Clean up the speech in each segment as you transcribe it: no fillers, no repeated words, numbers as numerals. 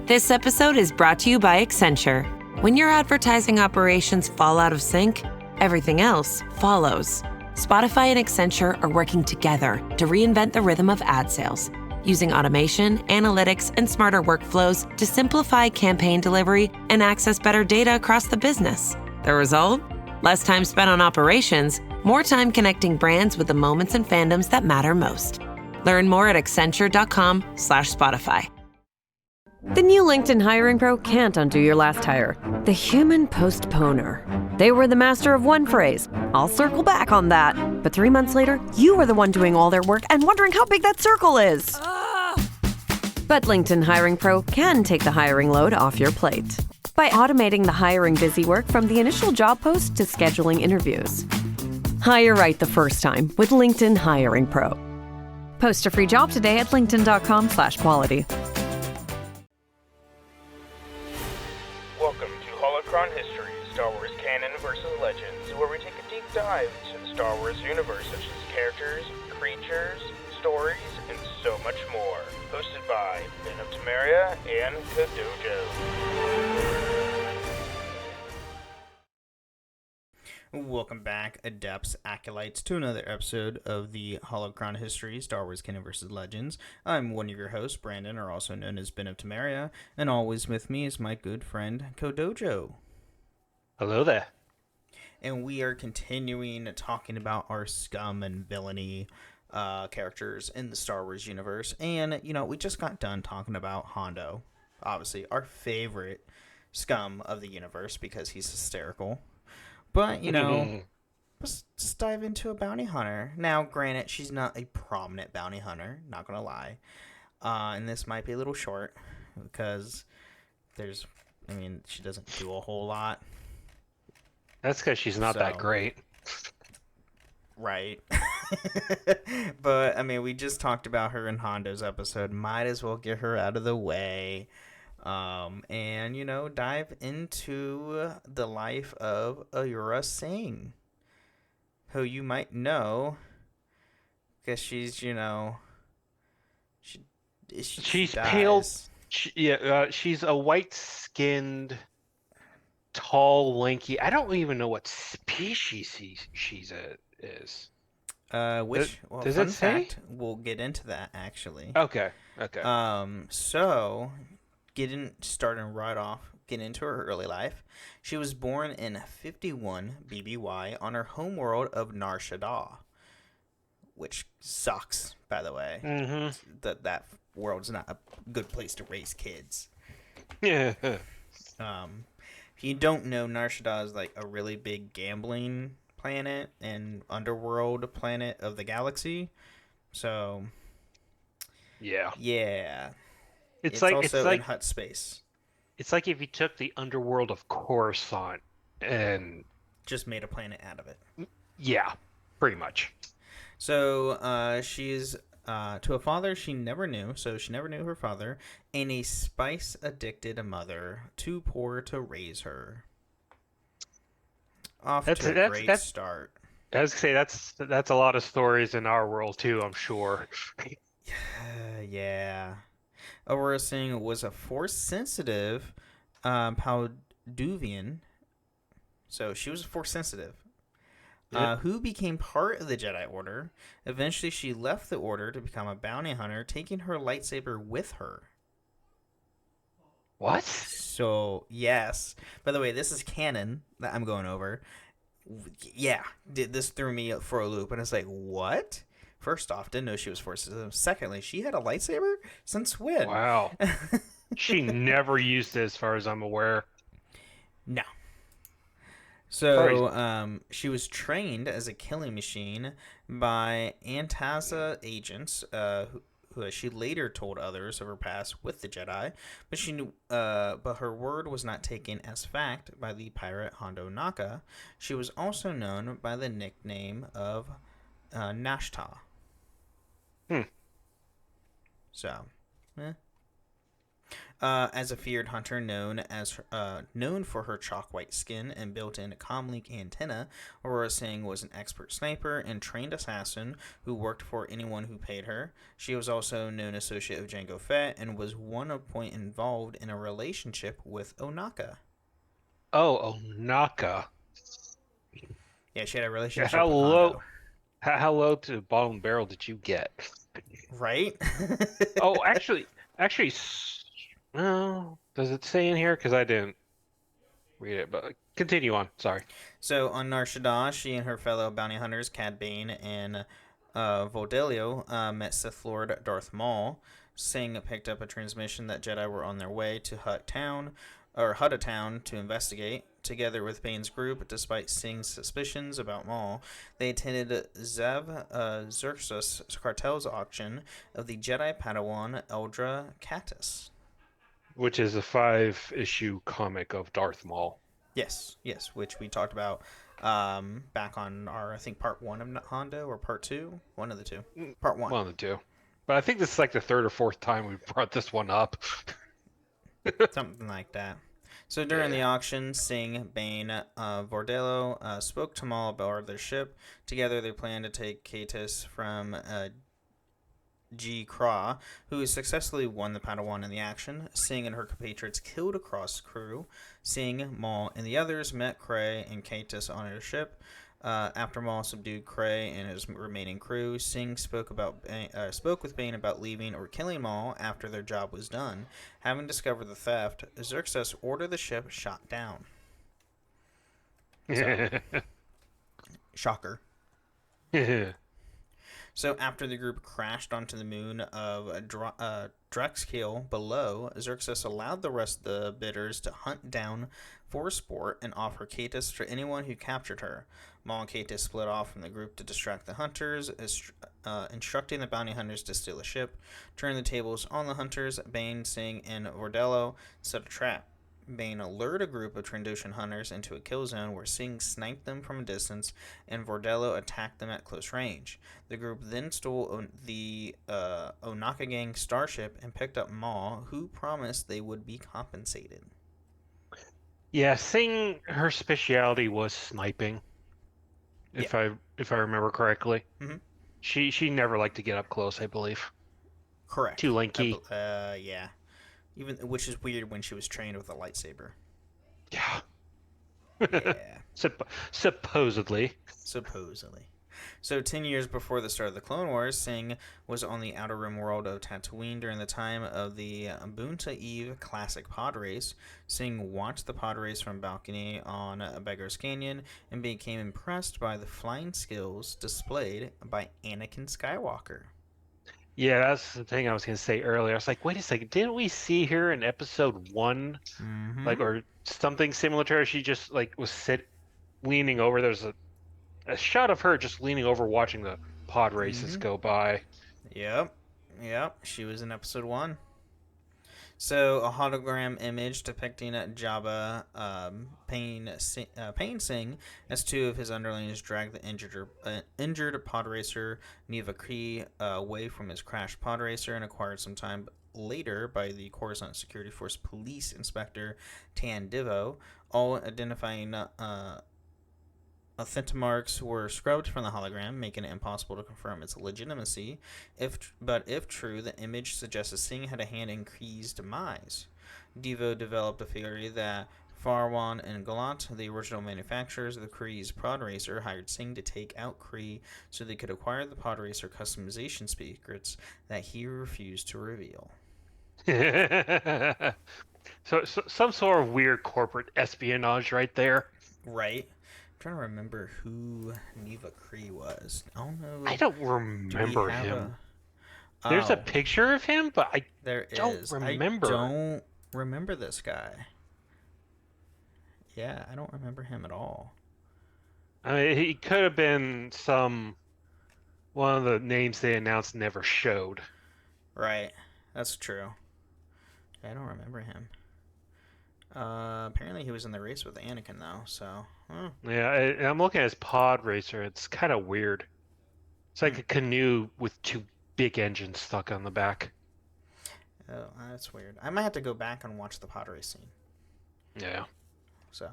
This episode is brought to you by Accenture. When your advertising operations fall out of sync, everything else follows. Spotify and Accenture are working together to reinvent the rhythm of ad sales, using automation, analytics, and smarter workflows to simplify campaign delivery and access better data across the business. The result? Less time spent on operations, more time connecting brands with the moments and fandoms that matter most. Learn more at accenture.com/Spotify. The new LinkedIn Hiring Pro can't undo your last hire. The human postponer. They were the master of one phrase. I'll circle back on that. But 3 months later, you were the one doing all their work and wondering how big that circle is. But LinkedIn Hiring Pro can take the hiring load off your plate by automating the hiring busy work from the initial job post to scheduling interviews. Hire right the first time with LinkedIn Hiring Pro. Post a free job today at linkedin.com/quality. Welcome to Holocron History, Star Wars Canon versus Legends, where we take a deep dive into the Star Wars universe, such as characters, creatures, stories, and so much more. Hosted by Ben of Temeria and Kadojo. Welcome back, Adepts, Acolytes, to another episode of the Holocron History, Star Wars Canon vs. Legends. I'm one of your hosts, Brandon, or also known as Ben of Temeria, and always with me is my good friend, Kadojo. Hello there. And we are continuing talking about our scum and villainy characters in the Star Wars universe. And, we just got done talking about Hondo, obviously our favorite scum of the universe because he's hysterical. But, let's just dive into a bounty hunter. Now, granted, she's not a prominent bounty hunter, not going to lie. And this might be a little short because she doesn't do a whole lot. That's because she's not that great. Right. But, we just talked about her in Hondo's episode. Might as well get her out of the way. And dive into the life of Aurra Sing, who you might know because she's, she's pale. She's a white-skinned, tall, lanky. I don't even know what species she is. Does it say? We'll get into that actually. Okay. So, getting into her early life, she was born in 51 BBY on her home world of Nar Shaddaa, which sucks, by the way. Mm-hmm. That world's not a good place to raise kids. Yeah. If you don't know, Nar Shaddaa is like a really big gambling planet and underworld planet of the galaxy. So, yeah. It's also in Hutt space. It's like if you took the underworld of Coruscant and just made a planet out of it. Yeah, pretty much. So she's to a father she never knew, so she never knew her father, and a spice-addicted mother, too poor to raise her. Off to a great start. I was gonna say that's a lot of stories in our world too, I'm sure. Yeah. Aurra Sing was a Force-sensitive Palduvian. So she was Force-sensitive. Who became part of the Jedi Order. Eventually, she left the Order to become a bounty hunter, taking her lightsaber with her. What? So, yes. By the way, this is canon that I'm going over. Yeah, this threw me for a loop, and it's like, what? First off, didn't know she was Force-sensitive. Secondly, she had a lightsaber? Since when? Wow. She never used it as far as I'm aware. No. So, she was trained as a killing machine by Antaza agents, who she later told others of her past with the Jedi, but she knew, but her word was not taken as fact by the pirate Hondo Naka. She was also known by the nickname of Nashta. So, As a feared hunter known for her chalk white skin and built-in comlink antenna, Aurra Sing was an expert sniper and trained assassin who worked for anyone who paid her. She was also known associate of Jango Fett and was one point involved in a relationship with Onaka. Oh, Onaka. Yeah, she had a Yeah, relationship how with low? Hondo. How low to the bottom barrel did you get? Right? Oh, actually, no. Does it say in here? Because I didn't read it. But continue on. Sorry. So on Nar Shaddaa, she and her fellow bounty hunters, Cad Bane and Voldelio, met Sith Lord Darth Maul. Singh picked up a transmission that Jedi were on their way to Hutta Town to investigate. Together with Bane's group, despite Singh's suspicions about Maul, they attended Zev Xerxes Cartel's auction of the Jedi Padawan Eldra Catus. Which is a 5-issue comic of Darth Maul. Yes, which we talked about back on our, I think, part one of Hondo or part two, one of the two, part one. One of the two. But I think this is like the third or fourth time we brought this one up. Something like that. So during the auction, Singh, Bane, Vordello spoke to Maul aboard their ship. Together, they planned to take Catus from G. Craw, who successfully won the Padawan in the action. Singh and her compatriots killed across crew. Singh, Maul, and the others met Cray and Catus on their ship. After Maul subdued Cray and his remaining crew, Singh spoke with Bane about leaving or killing Maul after their job was done. Having discovered the theft, Xerxes ordered the ship shot down. So, shocker. So after the group crashed onto the moon of Drexkill below, Xerxes allowed the rest of the bidders to hunt down for sport and offer Catus to anyone who captured her. Maul and Catus split off from the group to distract the hunters, instructing the bounty hunters to steal a ship. Turn the tables on the hunters. Bane, Singh, and Vordello set a trap. Bane lured a group of Trandoshan hunters into a kill zone where Singh sniped them from a distance and Vordello attacked them at close range. The group then stole the Onaka Gang starship and picked up Maul, who promised they would be compensated. Yeah, Singh, her specialty was sniping. If I remember correctly. Mm-hmm. She never liked to get up close, I believe. Correct. Too lanky. Yeah. Which is weird when she was trained with a lightsaber. Yeah. Yeah. Supposedly. So 10 years before the start of the Clone Wars, Singh was on the outer rim world of Tatooine during the time of the Boonta Eve Classic Pod Race. Singh watched the pod race from a balcony on Beggar's Canyon and became impressed by the flying skills displayed by Anakin Skywalker. Yeah, that's the thing I was going to say earlier. I was like, wait a second, didn't we see her in episode 1? Mm-hmm. Like, or something similar to her? She just, like, was leaning over. There's a shot of her just leaning over watching the pod races go by. Yep. She was in episode 1. So, a hologram image depicting Jabba Pain Singh as two of his underlings drag the injured pod racer Neva Kree away from his crashed pod racer and acquired some time later by the Coruscant Security Force Police Inspector Tan Divo. All identifying authentic marks were scrubbed from the hologram, making it impossible to confirm its legitimacy. If true, the image suggests Singh had a hand in Kree's demise. Devo developed a theory that Farwan and Galant, the original manufacturers of the Kree's pod racer, hired Singh to take out Kree so they could acquire the pod racer customization secrets that he refused to reveal. So some sort of weird corporate espionage right there. Right. Trying to remember who Neva Kree was. I don't know. I don't remember him. There's a Oh, picture of him, but I there don't is. remember. I don't remember this guy. Yeah, I don't remember him at all. I mean, he could have been one of the names they announced never showed. Right. That's true. I don't remember him. Apparently he was in the race with Anakin though, so Yeah, I'm looking at his pod racer. It's kind of weird. It's like a canoe with two big engines stuck on the back. Oh, that's weird. I might have to go back and watch the pod race scene. Yeah. So,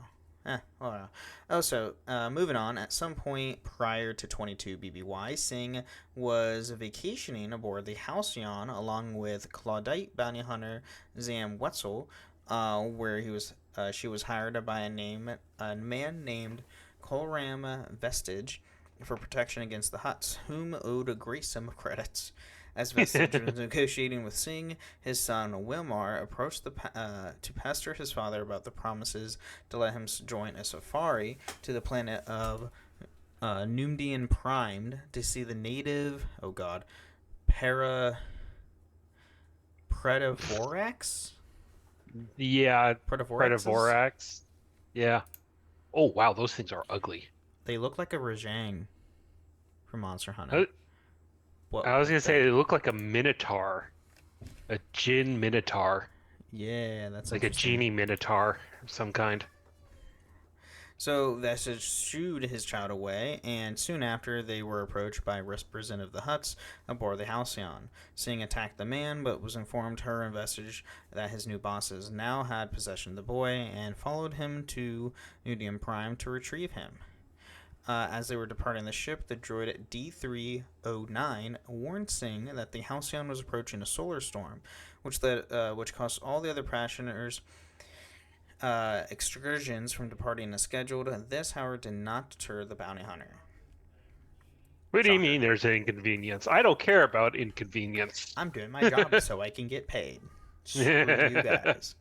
well, oh, so moving on. At some point prior to 22 BBY, Sing was vacationing aboard the Halcyon along with Claudite bounty hunter Zam Wetzel, where she was hired by a man named Colram Vestige for protection against the Hutts, whom owed a gruesome credits. As Vestige was negotiating with Sing, his son Wilmar approached to pester his father about the promises to let him join a safari to the planet of Numdian Primed to see the native, oh god, Predavorax? Yeah, Predavoraxes? Predavorax. Yeah. Oh wow, those things are ugly. They look like a Rajang from Monster Hunter. I, What? I was gonna say they look like a minotaur, a Jinn minotaur, Yeah, that's like a interesting. genie minotaur of some kind. So Vestige shooed his child away, and soon after they were approached by representative of the Hutts aboard the Halcyon. Sing attacked the man, but was informed her and Vestige that his new bosses now had possession of the boy, and followed him to Nudium Prime to retrieve him. As they were departing the ship, the droid D309 warned Sing that the Halcyon was approaching a solar storm, which caused all the other passengers excursions from departing as scheduled. This, however, did not deter the bounty hunter. What do you Shocker. mean there's an inconvenience? I don't care about inconvenience. I'm doing my job so I can get paid. Screw you guys.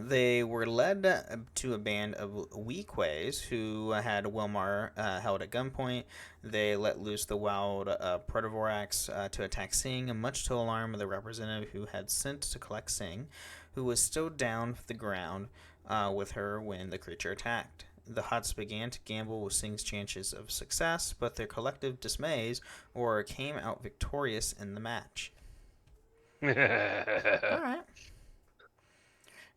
They were led to a band of Weequays who had Wilmar held at gunpoint. They let loose the wild Predavorax to attack Sing, much to the alarm of the representative who had sent to collect Sing, who was still down the ground with her when the creature attacked. The Hutts began to gamble with Sing's chances of success, but their collective dismays came out victorious in the match. All right.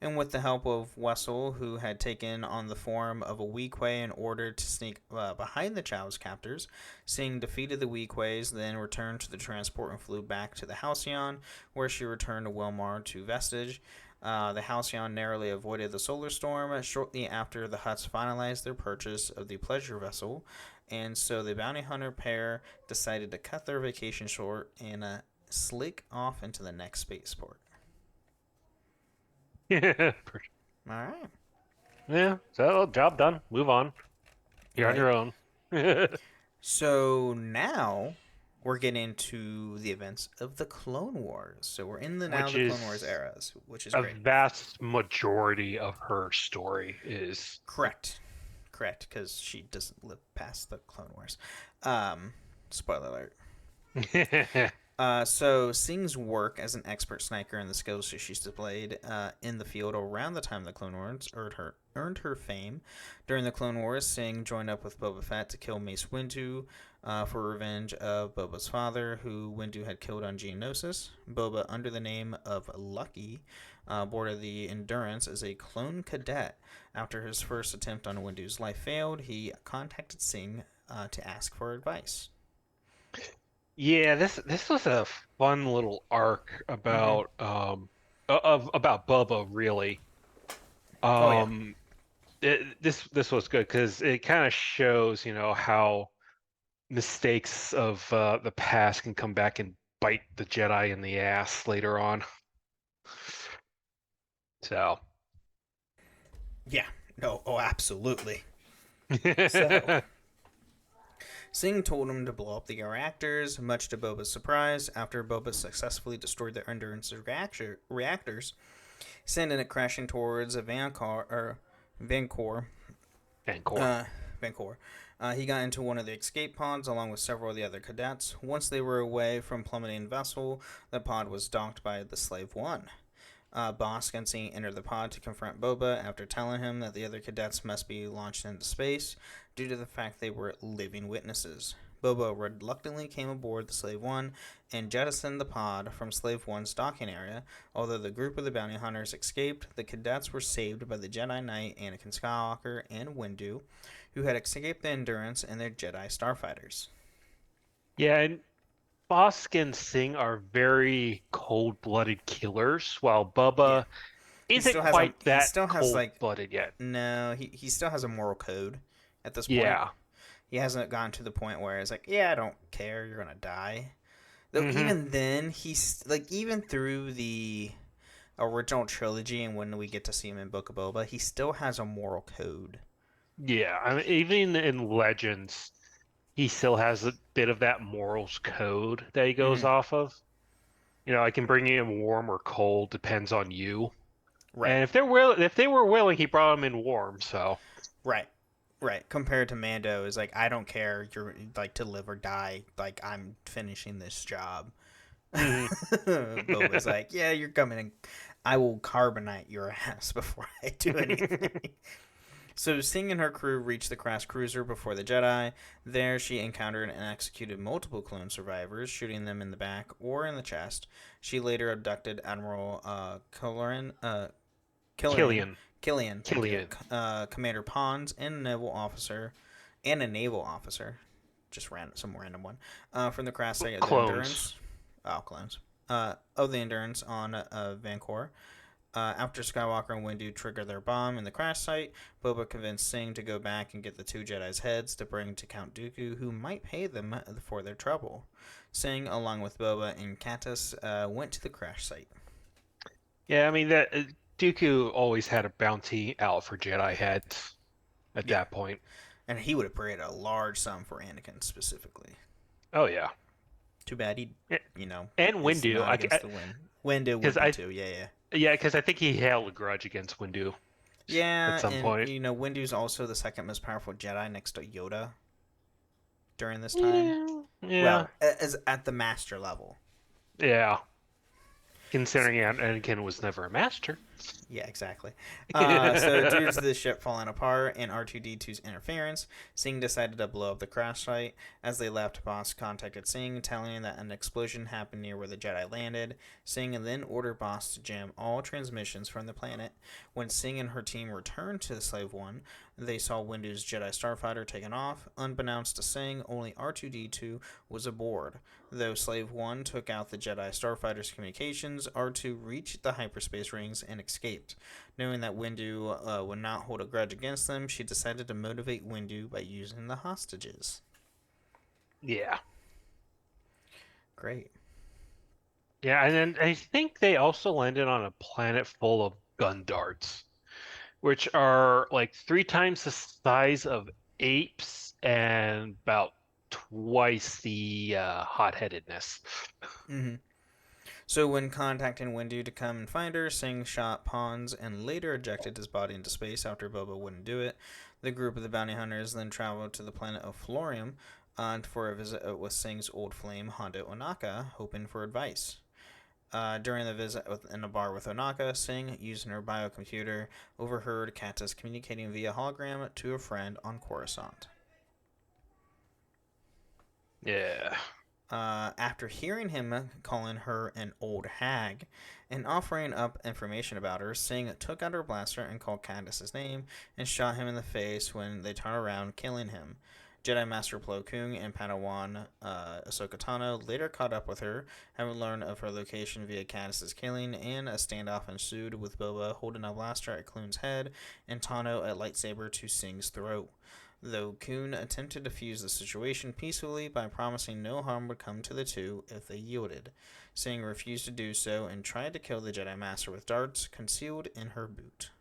And with the help of Wessel, who had taken on the form of a Weequay in order to sneak behind the Chow's captors, Sing defeated the Weequays, then returned to the transport and flew back to the Halcyon, where she returned to Wilmar to Vestige. The Halcyon narrowly avoided the solar storm shortly after the Hutts finalized their purchase of the pleasure vessel, and so the bounty hunter pair decided to cut their vacation short and slink off into the next spaceport. Yeah. All right. Yeah. So job done. Move on. You're on your own. So now we're getting into the events of the Clone Wars. So we're in the Clone Wars eras, which is great. A vast majority of her story is Correct, because she doesn't live past the Clone Wars. Spoiler alert. So Sing's work as an expert sniper and the skills that she's displayed in the field around the time the Clone Wars earned her fame. During the Clone Wars, Sing joined up with Boba Fett to kill Mace Windu for revenge of Boba's father, who Windu had killed on Geonosis. Boba, under the name of Lucky, boarded the Endurance as a clone cadet. After his first attempt on Windu's life failed, he contacted Sing to ask for advice. Yeah, this was a fun little arc about about Bubba, really. This was good because it kind of shows, how mistakes of the past can come back and bite the Jedi in the ass later on. So. Yeah. No. Oh, absolutely. So. Sing told him to blow up the reactors, much to Boba's surprise. After Boba successfully destroyed the Endurance reactors, sending it crashing towards Vancor. He got into one of the escape pods along with several of the other cadets. Once they were away from plummeting vessel, the pod was docked by the Slave One. Bosk and Sing entered the pod to confront Boba after telling him that the other cadets must be launched into space due to the fact they were living witnesses. Boba reluctantly came aboard the Slave One and jettisoned the pod from Slave One's docking area. Although the group of the bounty hunters escaped, the cadets were saved by the Jedi Knight Anakin Skywalker and Windu, who had escaped the Endurance and their Jedi starfighters. Yeah, and Bossk and Sing are very cold-blooded killers, while Yeah. Bubba He isn't still has quite he that still has like cold-blooded yet. no, he still has a moral code at this point. Yeah. He hasn't gotten to the point where it's like, yeah, I don't care, you're gonna die. Though Hmm. even then, he's like even through the original trilogy and when we get to see him in Book of Boba, he still has a moral code. Yeah. I mean, even in Legends, he still has a bit of that morals code that he goes Hmm. off of. I can bring you in warm or cold, depends on you. Right, And if they were willing, he brought him in warm. So, right, right. Compared to Mando, is like I don't care, you're like to live or die. Like I'm finishing this job. mhm. Boba's like, yeah, you're coming in. I will carbonite your ass before I do anything. So Singh and her crew reached the crash cruiser before the Jedi. There, she encountered and executed multiple clone survivors, shooting them in the back or in the chest. She later abducted Admiral Killian, Killian. Killian, thank you, Killian. Commander Pons, and a naval officer, just some random one, from the crash site of the Clones. Endurance. Oh, clones. Of the Endurance on Vancouver. After Skywalker and Windu trigger their bomb in the crash site, Boba convinced Singh to go back and get the two Jedi's heads to bring to Count Dooku, who might pay them for their trouble. Singh, along with Boba and Katniss, went to the crash site. Yeah, I mean that Dooku always had a bounty out for Jedi heads at Yeah, that point. and he would have paid a large sum for Anakin specifically. Oh yeah. Too bad he, A- And is Windu, not against the wind. Windu because would be too. Yeah, yeah. because I think he held a grudge against Windu at Yeah, some and point. Windu's also the second most powerful Jedi next to Yoda during this time. Yeah, yeah, Well, as at the master level. yeah. Considering Anakin was never a master. Yeah, exactly. So due to the ship falling apart and R2D2's interference, Singh decided to blow up the crash site. As they left, Boss contacted Singh, telling him that an explosion happened near where the Jedi landed. Singh then ordered Boss to jam all transmissions from the planet. When Singh and her team returned to the Slave One, they saw Windu's Jedi starfighter taken off. Unbeknownst to Singh, only R2D2 was aboard. Though Slave One took out the Jedi starfighter's communications, R2 reached the hyperspace rings and escaped. Knowing that Windu would not hold a grudge against them, she decided to motivate Windu by using the hostages. Yeah. Great. Yeah, and then I think they also landed on a planet full of gun darts, which are like 3 times the size of apes and about twice the hot-headedness. Mm-hmm. So when contacting Windu to come and find her, Singh shot Pons and later ejected his body into space after Boba wouldn't do it. The group of the bounty hunters then traveled to the planet of Florium for a visit with Singh's old flame, Hondo Onaka, hoping for advice. During the visit in a bar with Onaka, Singh, using her biocomputer, overheard Katniss communicating via hologram to a friend on Coruscant. Yeah. After hearing him calling her an old hag and offering up information about her, Singh took out her blaster and called Candace's name and shot him in the face when they turned around, killing him. Jedi Master Plo Koon and Padawan Ahsoka Tano later caught up with her, having learned of her location via Candace's killing, and a standoff ensued with Boba holding a blaster at Clune's head and Tano a lightsaber to Singh's throat. Though Koon attempted to defuse the situation peacefully by promising no harm would come to the two if they yielded, Singh refused to do so and tried to kill the Jedi Master with darts concealed in her boot.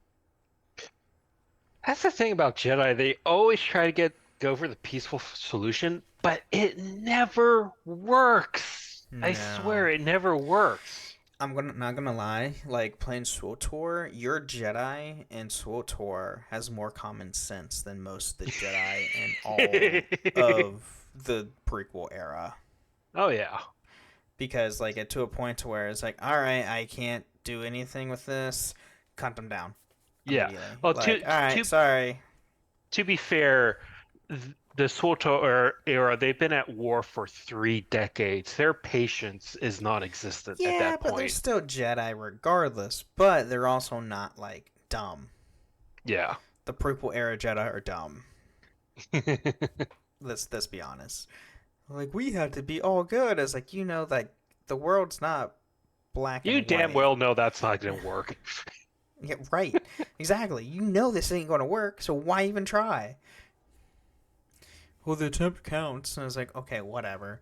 That's the thing about Jedi. They always try to go for the peaceful solution, but it never works. I No. swear it never works. Not gonna lie, like playing SWTOR, your Jedi in SWTOR has more common sense than most of the Jedi in all of the prequel era. Oh yeah. Because like to a point to where it's like, all right, I can't do anything with this, cut them down Yeah. immediately. Well, Like, all right, sorry. to be fair, the SWTOR era, they've been at war for 3 decades. Their patience is non-existent at Yeah, that but they're point. still Jedi regardless. But they're also not like dumb. Yeah. The prequel era Jedi are dumb. Let's be honest. Like, we have to be all good. It's like, like, the world's not black You and damn white. well know that's not gonna work. Yeah, right. Exactly. You know this ain't going to work, so why even try? Well, the attempt counts. And I was like, okay, whatever.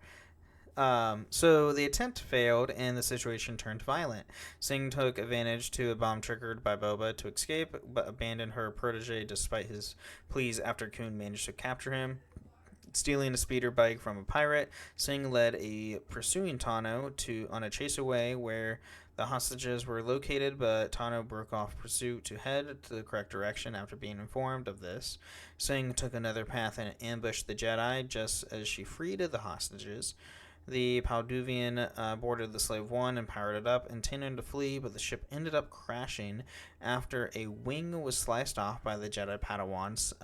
So the attempt failed and the situation turned violent. Singh took advantage to a bomb triggered by Boba to escape, but abandoned her protege despite his pleas after Kun managed to capture him. Stealing a speeder bike from a pirate, Singh led a pursuing Tano on a chase away where the hostages were located, but Tano broke off pursuit to head to the correct direction after being informed of this. Singh took another path and ambushed the Jedi just as she freed the hostages. The Palduvian boarded the Slave One and powered it up, intending to flee, but the ship ended up crashing after a wing was sliced off by the Jedi Padawans.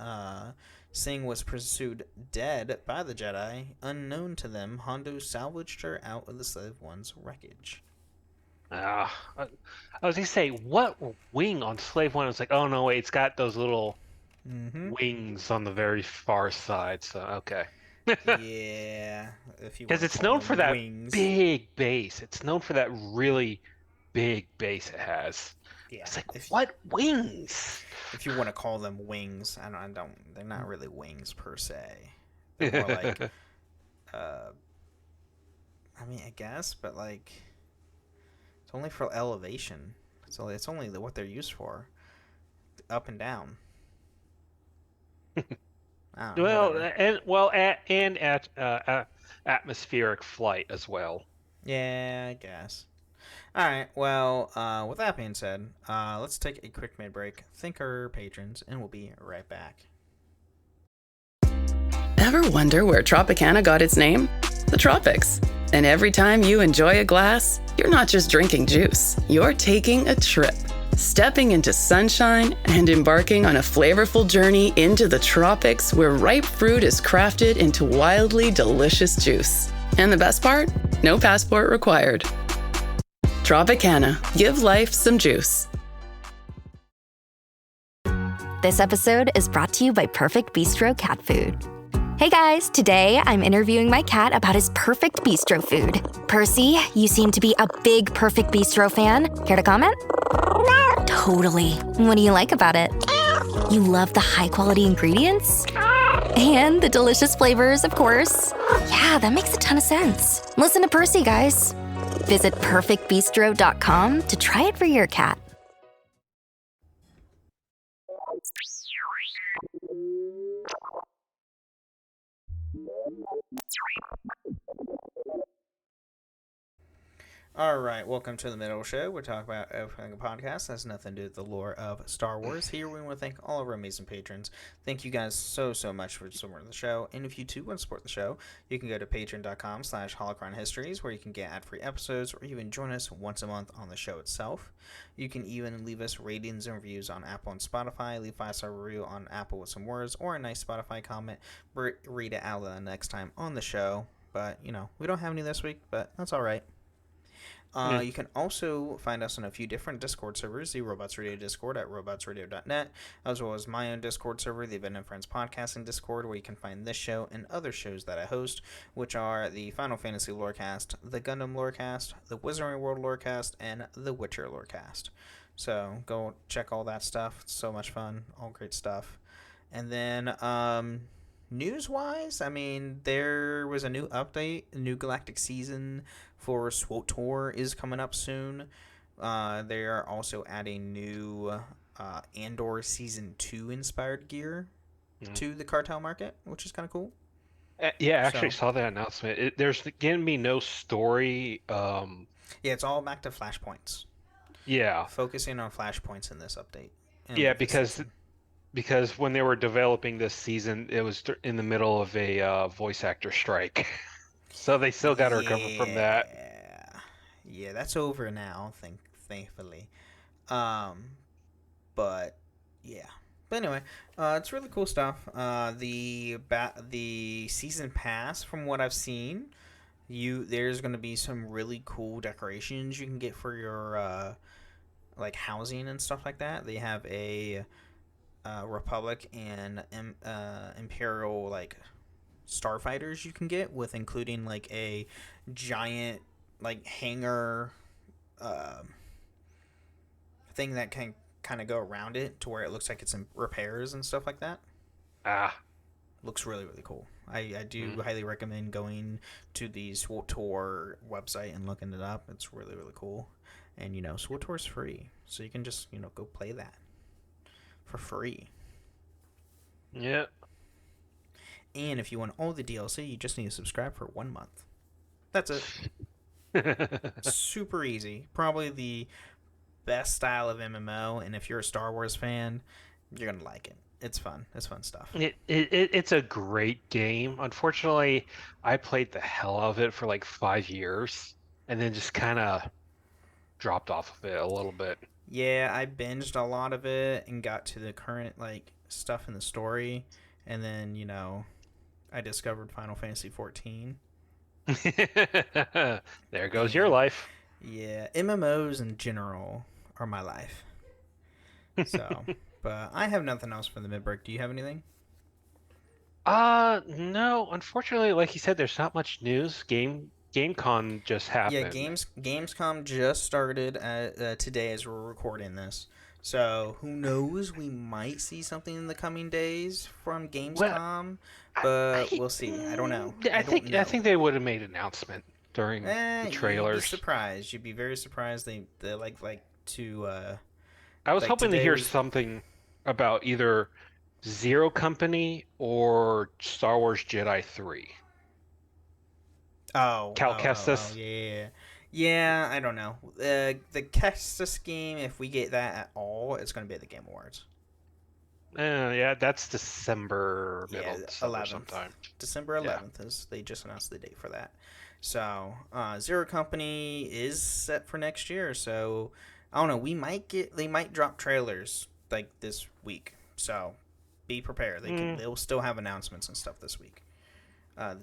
Singh was pursued dead by the Jedi. Unknown to them, Hondo salvaged her out of the Slave One's wreckage. I was gonna say, what wing on Slave One? It's like, oh no, wait, it's got those little wings on the very far side. So okay. Yeah, if you want Because to it's call known them for that wings. big base. It's known for that really big base it has. Yeah, It's like, what wings? if you want to call them wings, I don't. They're not really wings per se. They're more like, I mean, I guess, but like, it's only for elevation. So it's only what they're used for, up and down. Well, Whatever. and atmospheric flight as well. Yeah, I guess. All right. Well, with that being said, let's take a quick mid break, thank our patrons, and we'll be right back. Ever wonder where Tropicana got its name? The tropics. And every time you enjoy a glass, you're not just drinking juice, you're taking a trip. Stepping into sunshine and embarking on a flavorful journey into the tropics where ripe fruit is crafted into wildly delicious juice. And the best part? No passport required. Tropicana. Give life some juice. This episode is brought to you by Perfect Bistro Cat Food. Hey guys, today I'm interviewing my cat about his perfect bistro food. Percy, you seem to be a big Perfect Bistro fan. Care to comment? Totally. What do you like about it? You love the high-quality ingredients? And the delicious flavors, of course. Yeah, that makes a ton of sense. Listen to Percy, guys. Visit perfectbistro.com to try it for your cat. All right, welcome to the Middle Show. We're talking about everything a podcast that has nothing to do with the lore of Star Wars. Here we want to thank all of our amazing patrons. Thank you guys so much for supporting the show. And if you too want to support the show, you can go to patreon.com/holocronhistories, where you can get ad-free episodes or even join us once a month on the show itself. You can even leave us ratings and reviews on Apple and Spotify. Leave 5-star review on Apple with some words or a nice Spotify comment. Read it out next time on the show. But, we don't have any this week, but that's all right. You can also find us on a few different Discord servers, the Robots Radio Discord at robotsradio.net, as well as my own Discord server, the Event and Friends Podcasting Discord, where you can find this show and other shows that I host, which are the Final Fantasy Lorecast, the Gundam Lorecast, the Wizarding World Lorecast, and the Witcher Lorecast. So go check all that stuff. It's so much fun. All great stuff. And then, news-wise, I mean, there was a new update, a new Galactic Season for SWTOR is coming up soon. They are also adding new Andor Season 2 inspired gear to the cartel market, which is kind of cool. Yeah, I actually saw that announcement. There's going to be no story. Yeah, it's all back to flashpoints. Yeah. Focusing on flashpoints in this update. Yeah, because when they were developing this season, it was in the middle of a voice actor strike. So they still got to recover from that. Yeah, that's over now, thankfully. But yeah. But anyway, it's really cool stuff. The season pass, from what I've seen, there's going to be some really cool decorations you can get for your like housing and stuff like that. They have a Republic and Imperial like starfighters you can get, with including like a giant like hangar thing that can kind of go around it to where it looks like it's in repairs and stuff like that. Ah. Looks really, really cool. I do highly recommend going to the SWTOR website and looking it up. It's really, really cool. And, SWTOR's free. So you can just, go play that for free. Yeah. And if you want all the DLC, you just need to subscribe for 1 month. That's it. Super easy. Probably the best style of MMO. And if you're a Star Wars fan, you're going to like it. It's fun. It's fun stuff. It's a great game. Unfortunately, I played the hell out of it for like 5 years and then just kind of dropped off of it a little bit. Yeah, I binged a lot of it and got to the current like stuff in the story, and then I discovered Final Fantasy 14. There goes your life. Yeah, MMOs in general are my life. So, but I have nothing else for the mid-break. Do you have anything? No. Unfortunately, like you said, there's not much news. GameCon just happened. Yeah, Gamescom just started today as we're recording this. So who knows? We might see something in the coming days from Gamescom, but we'll see. I don't know. I think they would have made an announcement during the trailers. You'd be surprised. You'd be very surprised. They like to. I was like hoping to today hear was- something about either Zero Company or Star Wars Jedi 3. Cal Kestis. Yeah. I don't know. The Kestis game, if we get that at all, it's going to be at the Game Awards. Yeah, that's December, middle Yeah, December 11th. sometime. December 11th is they just announced the date for that. So Zero Company is set for next year. So I don't know. They might drop trailers like this week. So be prepared. They'll still have announcements and stuff this week.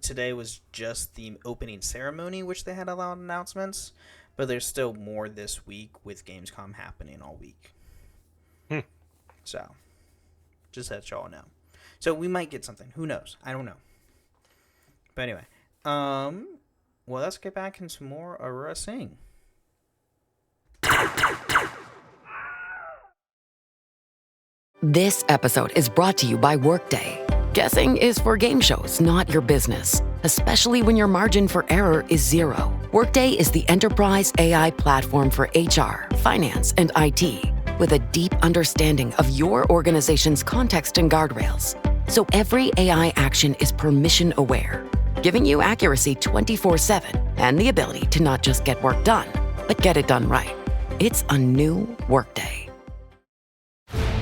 Today was just the opening ceremony, which they had a lot of announcements, but there's still more this week with Gamescom happening all week. So, just let y'all know. So we might get something. Who knows? I don't know. But anyway, well, let's get back into some more Aurra Sing. This episode is brought to you by Workday. Guessing is for game shows, not your business, especially when your margin for error is zero. Workday is the enterprise AI platform for HR, finance, and IT, with a deep understanding of your organization's context and guardrails. So every AI action is permission aware, giving you accuracy 24/7 and the ability to not just get work done, but get it done right. It's a new Workday.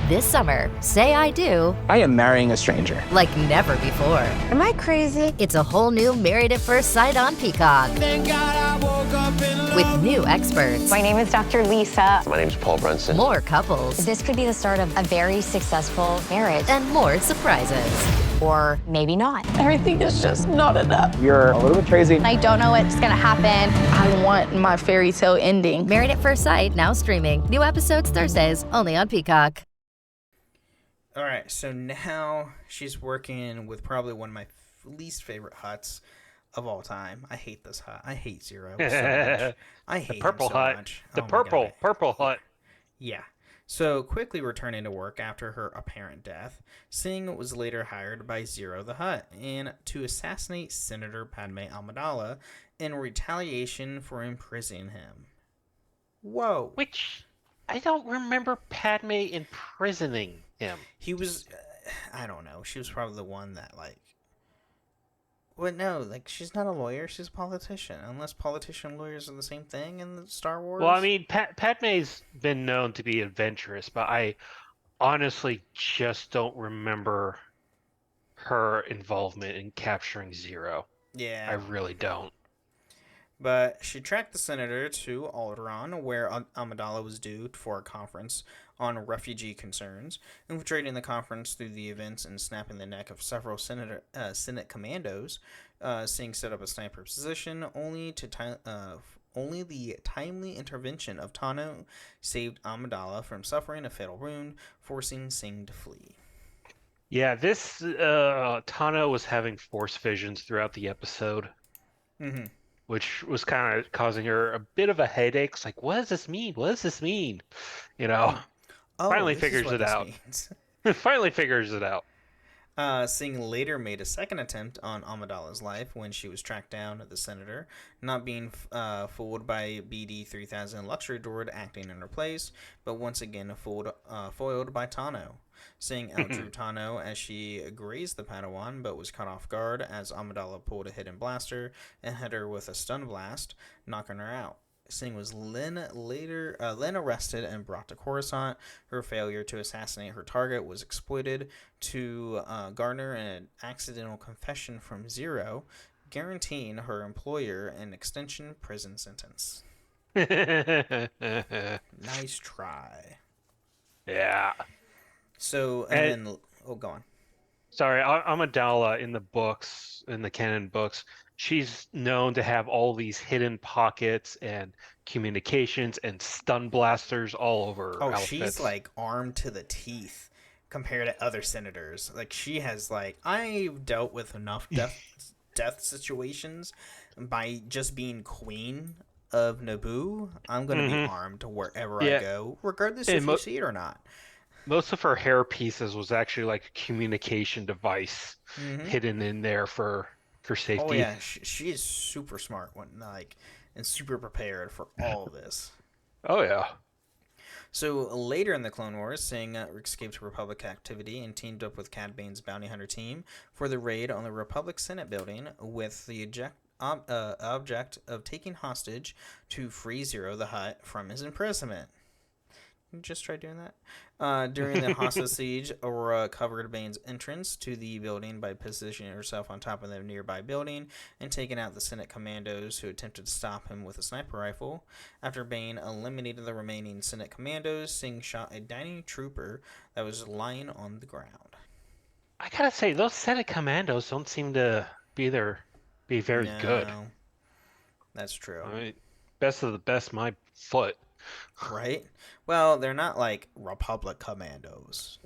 This summer, say I do I am marrying a stranger. like never before. Am I crazy? It's a whole new Married at First Sight on Peacock. With new experts, My name is Dr. Lisa. My name's Paul Brunson. more couples, This could be the start of a very successful marriage. and more surprises. Or maybe not. Everything is just not enough. You're a little bit crazy. I don't know what's gonna happen. I want my fairy tale ending. Married at First Sight, now streaming. New episodes Thursdays, only on Peacock. All right, so now she's working with probably one of my least favorite huts of all time. I hate this hut. I hate Zero so much. I hate The purple him so hut. much. The Oh my God. purple hut. Yeah. So quickly returning to work after her apparent death, Singh was later hired by Zero the Hutt and to assassinate Senator Padme Amidala in retaliation for imprisoning him. Whoa. Which I don't remember Padme imprisoning him. He was, I don't know. She was probably the one that well, no, she's not a lawyer. She's a politician. Unless politician and lawyers are the same thing in the Star Wars. Well, I mean, Padme's been known to be adventurous, but I honestly just don't remember her involvement in capturing Zero. Yeah. I really don't. But she tracked the senator to Alderaan, where Amidala was due for a conference on refugee concerns, infiltrating the conference through the events and snapping the neck of several Senate commandos. Singh set up a sniper position, only the timely intervention of Tano saved Amidala from suffering a fatal wound, forcing Singh to flee. Yeah, this Tano was having force visions throughout the episode, Mm-hmm. which was kind of causing her a bit of a headache. It's like, what does this mean? What does this mean? You know, Oh, finally this is figures what it this out. means. Finally figures it out. Singh later made a second attempt on Amidala's life when she was tracked down at the senator, not being fooled by BD 3000 luxury droid acting in her place, but once again foiled by Tano. Singh outdrew Tano as she grazed the Padawan, but was caught off guard as Amidala pulled a hidden blaster and hit her with a stun blast, knocking her out. Singh was Lin arrested and brought to Coruscant. Her failure to assassinate her target was exploited to garner an accidental confession from Zero, guaranteeing her employer an extension prison sentence. Nice try. Yeah. So, and then, oh, go on. Sorry, Amidala in the canon books, she's known to have all these hidden pockets and communications and stun blasters all over her Oh, outfits. she's like armed to the teeth compared to other senators. Like, she has, like, I've dealt with enough death situations by just being queen of Naboo. I'm going to be armed wherever I go, regardless if you see it or not. Most of her hair pieces was actually like a communication device hidden in there for safety. Oh yeah, she is super smart and super prepared for all of this. Oh yeah. So later in the Clone Wars, Singh escaped Republic activity and teamed up with Cad Bane's bounty hunter team for the raid on the Republic Senate building with the object of taking hostage to free Zero the Hutt from his imprisonment. You just try doing that? During the hostage siege, Aurra covered Bane's entrance to the building by positioning herself on top of the nearby building and taking out the Senate commandos who attempted to stop him with a sniper rifle. After Bane eliminated the remaining Senate commandos, Singh shot a dining trooper that was lying on the ground. I gotta say, those Senate commandos don't seem to be very good. That's true. I mean, best of the best, my foot. Right? Well, they're not like Republic commandos.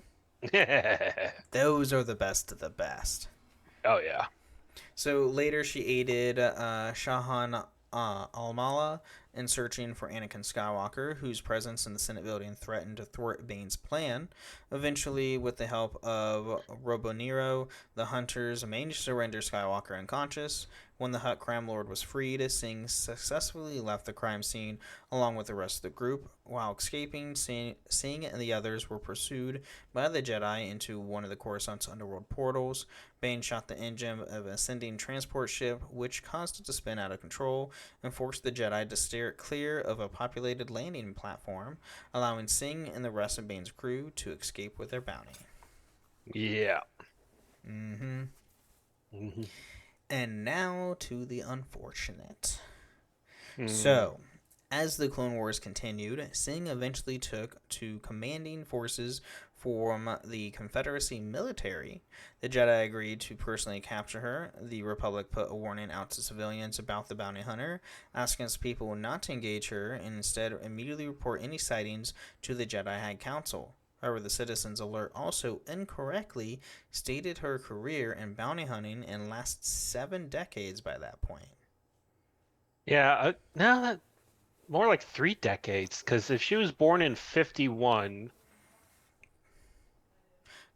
Those are the best of the best. Oh, yeah. So later she aided Shahan Almala in searching for Anakin Skywalker, whose presence in the Senate building threatened to thwart Bane's plan. Eventually, with the help of Robo Nero, the hunters managed to render Skywalker unconscious. When the Hutt crime lord was freed, Singh successfully left the crime scene along with the rest of the group. While escaping, Singh and the others were pursued by the Jedi into one of the Coruscant's underworld portals. Bane shot the engine of an ascending transport ship, which caused it to spin out of control and forced the Jedi to steer it clear of a populated landing platform, allowing Singh and the rest of Bane's crew to escape with their bounty. Yeah. And now to the unfortunate. So, as the Clone Wars continued, Singh eventually took to commanding forces from the Confederacy military. The Jedi agreed to personally capture her. The Republic put a warning out to civilians about the bounty hunter, asking its people not to engage her and instead immediately report any sightings to the Jedi High Council. However, the Citizens Alert also incorrectly stated her career in bounty hunting and lasts 7 decades by that point. Yeah, no, more like 3 decades, because if she was born in 51...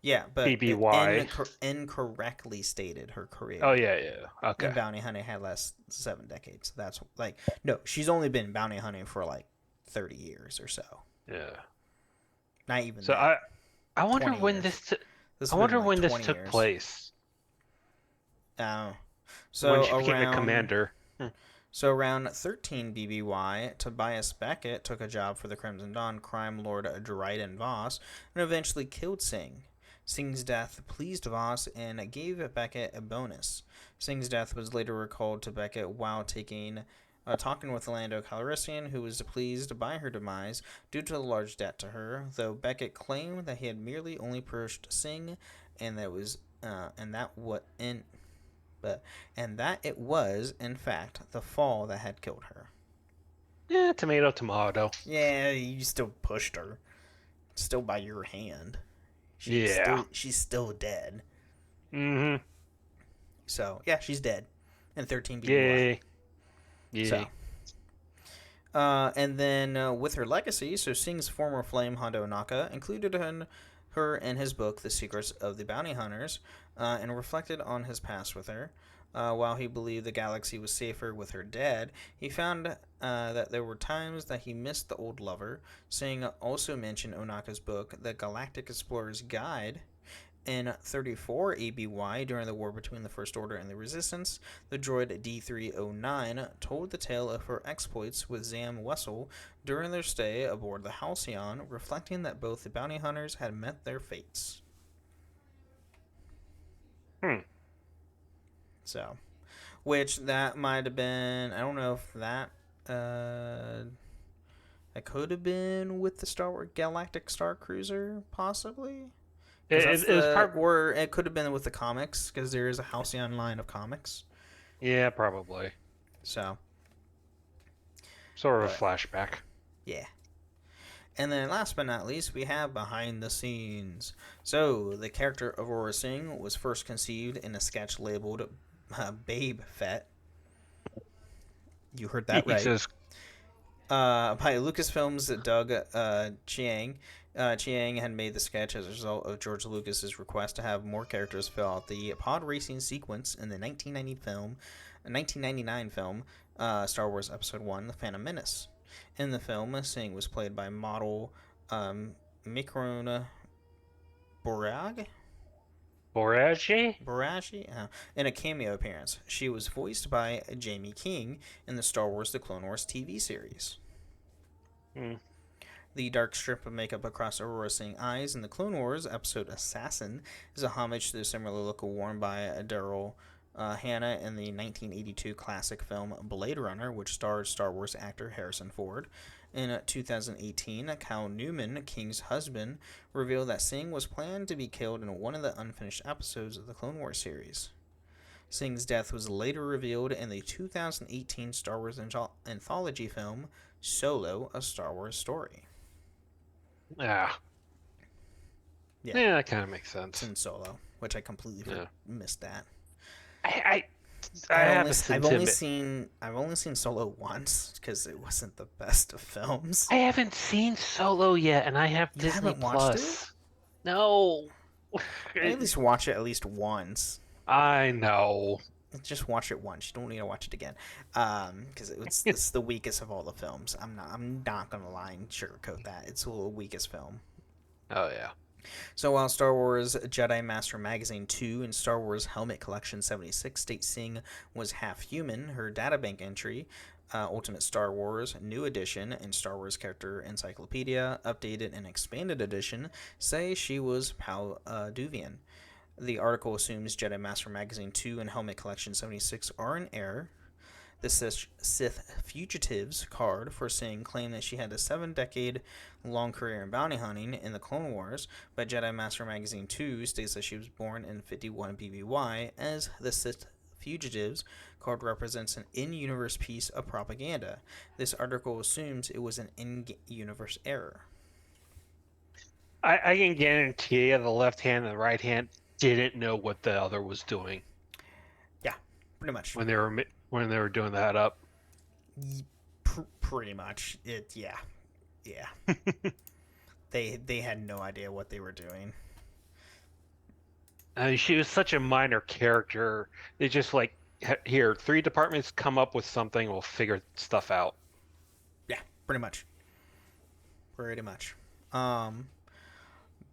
Yeah, but BBY. Incorrectly stated her career. Oh, yeah. Okay. And bounty hunting had last 7 decades. That's like, no, she's only been bounty hunting for like 30 years or so. Yeah. Not even so that. I wonder when this took place. So when she became a commander. So around 13 BBY, Tobias Beckett took a job for the Crimson Dawn crime lord Dryden Voss and eventually killed Singh. Singh's death pleased Voss and gave Beckett a bonus. Singh's death was later recalled to Beckett while talking with Lando Calrissian, who was pleased by her demise due to the large debt to her, though Beckett claimed that he had merely only pushed Singh and that it was, in fact, the fall that had killed her. Yeah, tomato. Yeah, you still pushed her. Still by your hand. She's still dead. Mm-hmm. So yeah, she's dead. And 13 BBY. Yay. Yay. So. And then with her legacy, so Sing's former flame Hondo Ohnaka included her in his book, The Secrets of the Bounty Hunters, and reflected on his past with her. While he believed the galaxy was safer with her dead, he found that there were times that he missed the old lover. Singh also mentioned Ohnaka's book, The Galactic Explorer's Guide. In 34 ABY, during the war between the First Order and the Resistance, the droid D-309 told the tale of her exploits with Zam Wessel during their stay aboard the Halcyon, reflecting that both the bounty hunters had met their fates. So, which that might have been, I don't know if that could have been with the Star Wars Galactic Star Cruiser, possibly? Or it could have been with the comics, because there is a Halcyon line of comics. Yeah, probably. So. Sort of a flashback. Yeah. And then last but not least, we have behind the scenes. So, the character of Aurra Sing was first conceived in a sketch labeled Boba Fett. You heard that right. By Lucasfilm's Doug Chiang. Chiang had made the sketch as a result of George Lucas's request to have more characters fill out the pod racing sequence in the 1999 film Star Wars Episode 1, The Phantom Menace. In the film, Sing was played by model Mikron Boraji? In a cameo appearance. She was voiced by Jamie King in the Star Wars The Clone Wars TV series. The dark strip of makeup across Aurra Sing's eyes in the Clone Wars episode Assassin is a homage to the similar look worn by Daryl Hannah in the 1982 classic film Blade Runner, which starred Star Wars actor Harrison Ford. In 2018, Cal Newman, King's husband, revealed that Sing was planned to be killed in one of the unfinished episodes of the Clone Wars series. Sing's death was later revealed in the 2018 Star Wars anthology film Solo, A Star Wars Story. Yeah, that kind of makes sense. It's in Solo, which I completely missed that. I've only seen Solo once because it wasn't the best of films. I haven't seen Solo yet, and I have Disney Plus. No. At least watch it at least once. I know. Just watch it once. You don't need to watch it again, because it's the weakest of all the films. I'm not gonna lie and sugarcoat that. It's the weakest film. Oh yeah. So while Star Wars Jedi Master Magazine 2 and Star Wars Helmet Collection 76 state Sing was half human, her databank entry, Ultimate Star Wars, New Edition, and Star Wars Character Encyclopedia, Updated and Expanded Edition, say she was Palduvian. The article assumes Jedi Master Magazine 2 and Helmet Collection 76 are in error. The Sith Fugitives card for Sing claimed that she had a 7-decade-long career in bounty hunting in the Clone Wars, but Jedi Master Magazine 2 states that she was born in 51 BBY, as the Sith Fugitives card represents an in-universe piece of propaganda. This article assumes it was an in-universe error. I can guarantee you the left hand and the right hand didn't know what the other was doing. Yeah, pretty much. When they were doing that up. Pretty much. Yeah. They had no idea what they were doing. I mean, she was such a minor character. They just here, 3 departments come up with something, we'll figure stuff out. Yeah, pretty much.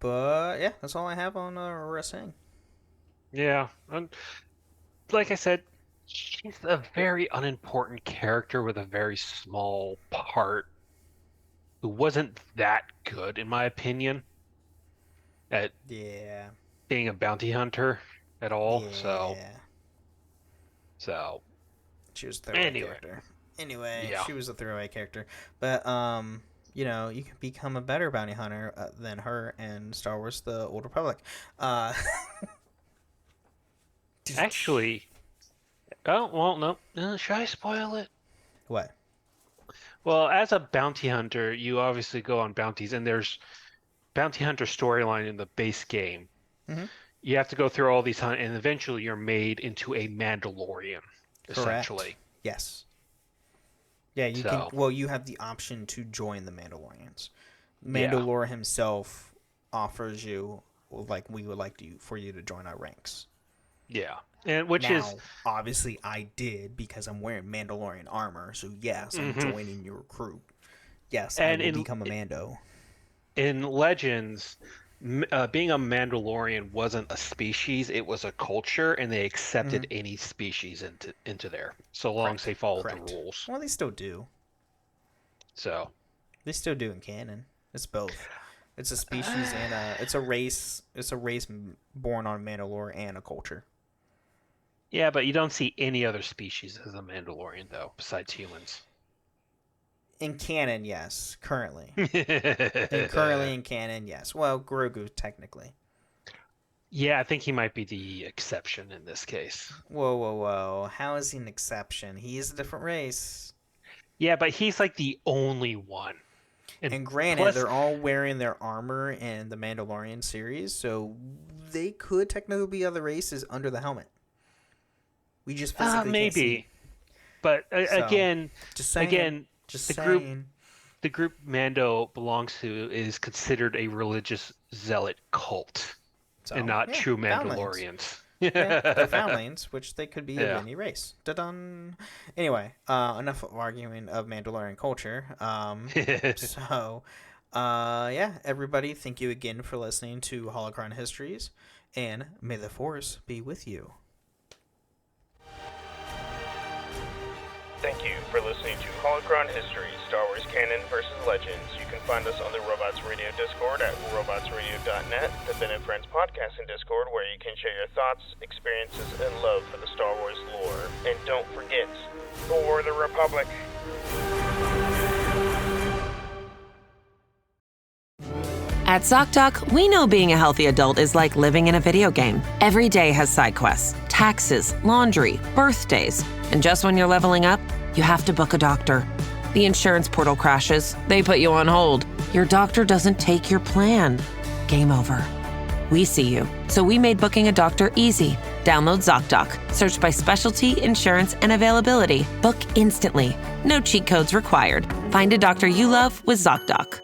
But yeah, that's all I have on Aurra Sing. Yeah, like I said, she's a very unimportant character with a very small part who wasn't that good, in my opinion, at being a bounty hunter at all. Yeah. So she was a throwaway character. Anyway, she was a throwaway character. But you can become a better bounty hunter than her in Star Wars: The Old Republic. Actually, oh well, no. Should I spoil it? What? Well, as a bounty hunter, you obviously go on bounties, and there's bounty hunter storyline in the base game. Mm-hmm. You have to go through all these hunt, and eventually you're made into a Mandalorian, essentially. Yes. Yeah, you can. Well, you have the option to join the Mandalorians. Mandalore himself offers you, like, we would like for you to join our ranks. Yeah, and which now, is obviously I did because I'm wearing Mandalorian armor. So yes, I'm joining your crew. Yes, and I will become a Mando. In Legends, being a Mandalorian wasn't a species; it was a culture, and they accepted any species into there, so long as they followed the rules. Well, they still do. So they still do in canon. It's both. It's a species and it's a race. It's a race born on Mandalore and a culture. Yeah, but you don't see any other species as a Mandalorian, though, besides humans. In canon, yes. Currently. In canon, yes. Well, Grogu, technically. Yeah, I think he might be the exception in this case. Whoa. How is he an exception? He is a different race. Yeah, but he's like the only one. And granted, they're all wearing their armor in the Mandalorian series, so they could technically be other races under the helmet. We just physically maybe. can't see. But the group Mando belongs to is considered a religious zealot cult, and not true Mandalorians. They're foundlings, which they could be of any race. Da-dun. Anyway, enough of arguing of Mandalorian culture. Everybody, thank you again for listening to Holocron Histories, and may the Force be with you. Thank you for listening to Holocron History, Star Wars Canon vs. Legends. You can find us on the Robots Radio Discord at robotsradio.net, the Ben and Friends podcasting Discord, where you can share your thoughts, experiences, and love for the Star Wars lore. And don't forget, for the Republic! At ZocDoc, we know being a healthy adult is like living in a video game. Every day has side quests, taxes, laundry, birthdays. And just when you're leveling up, you have to book a doctor. The insurance portal crashes. They put you on hold. Your doctor doesn't take your plan. Game over. We see you, so we made booking a doctor easy. Download ZocDoc. Search by specialty, insurance, and availability. Book instantly. No cheat codes required. Find a doctor you love with ZocDoc.